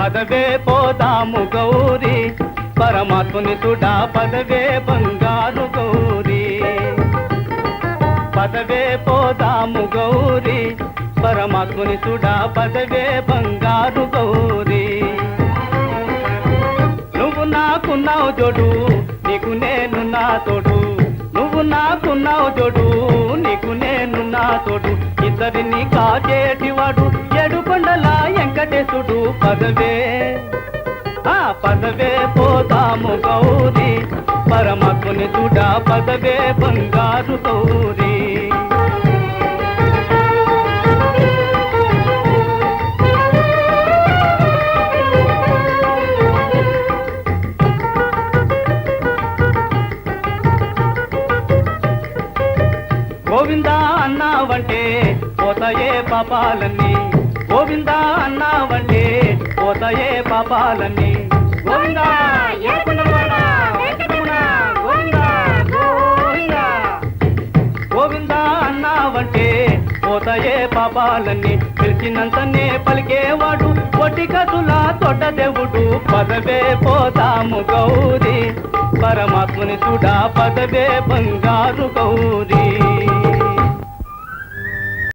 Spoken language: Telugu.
పదవే పోదాము గౌరీ పరమాత్ముని చూడా పదవే బంగారు గౌరీ పదవే పోదాము గౌరీ పరమాత్ముని చూడా పదవే బంగారు గౌరీ నువ్వు నాకున్నావు జోడు నీకు నేను నా తోడు నువ్వు నాకున్నావు జోడు నీకు నేను నా తోడు ఇద్దరిని కాచేటివాడు ఏడుకొండల వెంకటేశుడు పదవే పదవే పోదాము గౌరీ పరమాత్ముని చూడా పదవే బంగారు గౌరీ గోవిందా అన్నావంటే పోతాయే పాపాలన్నీ గోవిందా అన్నావంటే పోతాయే పాపాలన్నీ గోవిందా గోవిందా అన్నావంటే పోతాయే పాపాలన్నీ పిలిచినంతనే పలికేవాడు కొట్టి కతులా తొడ్డ దేవుడు పదవే పోదాము గౌరీ పరమాత్ముని చూడా పదవే బంగారు గౌరీ